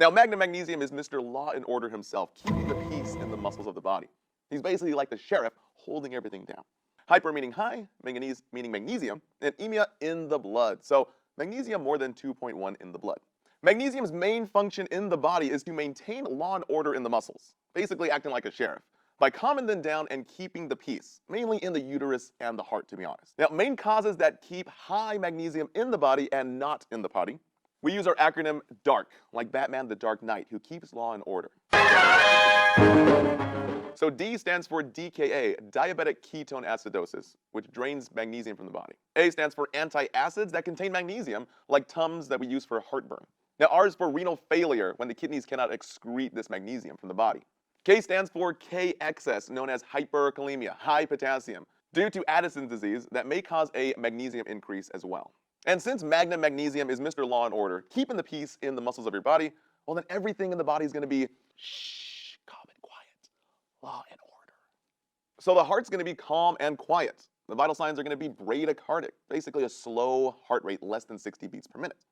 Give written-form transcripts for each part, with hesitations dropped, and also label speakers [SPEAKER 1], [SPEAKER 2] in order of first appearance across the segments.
[SPEAKER 1] Now, magnesium is Mr. Law and Order himself, keeping the peace in the muscles of the body. He's basically like the sheriff, holding everything down. Hyper meaning high, manganese meaning magnesium, and emia in the blood. So magnesium more than 2.1 in the blood. Magnesium's main function in the body is to maintain law and order in the muscles, basically acting like a sheriff, by calming them down and keeping the peace, mainly in the uterus and the heart, to be honest. Now, main causes that keep high magnesium in the body and not in the body. We use our acronym DARK, like Batman the Dark Knight, who keeps law and order. So D stands for DKA, diabetic ketone acidosis, which drains magnesium from the body. A stands for antacids that contain magnesium, like Tums that we use for heartburn. Now R is for renal failure, when the kidneys cannot excrete this magnesium from the body. K stands for K excess, known as hyperkalemia, high potassium, due to Addison's disease that may cause a magnesium increase as well. And since magnesium is Mr. Law and Order, keeping the peace in the muscles of your body, well then everything in the body is going to be shh, calm and quiet, law and order. So the heart's going to be calm and quiet. The vital signs are going to be bradycardic, basically a slow heart rate, less than 60 beats per minute.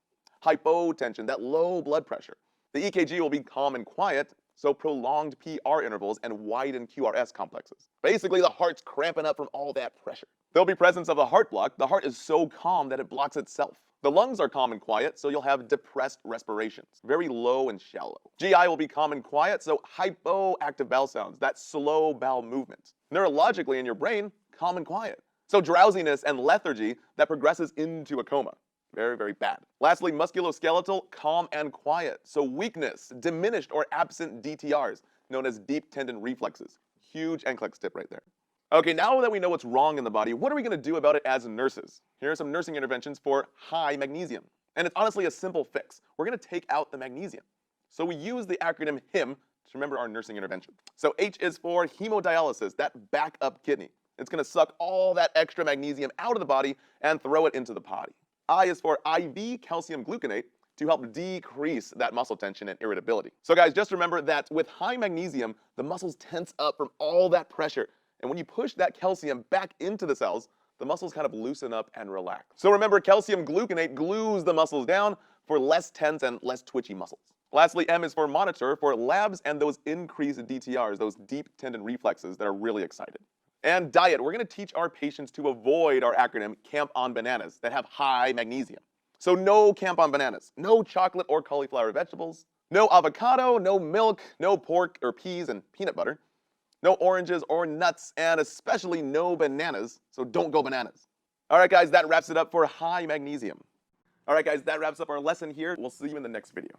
[SPEAKER 1] Hypotension, that low blood pressure. The EKG will be calm and quiet, so prolonged PR intervals and widened QRS complexes. Basically, the heart's cramping up from all that pressure. There'll be presence of a heart block. The heart is so calm that it blocks itself. The lungs are calm and quiet, so you'll have depressed respirations, very low and shallow. GI will be calm and quiet, so hypoactive bowel sounds, that slow bowel movement. Neurologically in your brain, calm and quiet. So drowsiness and lethargy that progresses into a coma. Very, very bad. Lastly, musculoskeletal, calm and quiet. So weakness, diminished or absent DTRs, known as deep tendon reflexes. Huge NCLEX tip right there. Okay, now that we know what's wrong in the body, what are we going to do about it as nurses? Here are some nursing interventions for high magnesium. And it's honestly a simple fix. We're going to take out the magnesium. So we use the acronym HIM to remember our nursing intervention. So H is for hemodialysis, that backup kidney. It's going to suck all that extra magnesium out of the body and throw it into the potty. I is for IV calcium gluconate to help decrease that muscle tension and irritability. So guys, just remember that with high magnesium, the muscles tense up from all that pressure. And when you push that calcium back into the cells, the muscles kind of loosen up and relax. So remember, calcium gluconate glues the muscles down for less tense and less twitchy muscles. Lastly, M is for monitor for labs and those increased DTRs, those deep tendon reflexes that are really excited. And diet, we're going to teach our patients to avoid our acronym CAMP on bananas that have high magnesium. So no CAMP on bananas, no chocolate or cauliflower vegetables, no avocado, no milk, no pork or peas and peanut butter, no oranges or nuts, and especially no bananas, so don't go bananas. All right, guys, that wraps it up for high magnesium. All right, guys, that wraps up our lesson here. We'll see you in the next video.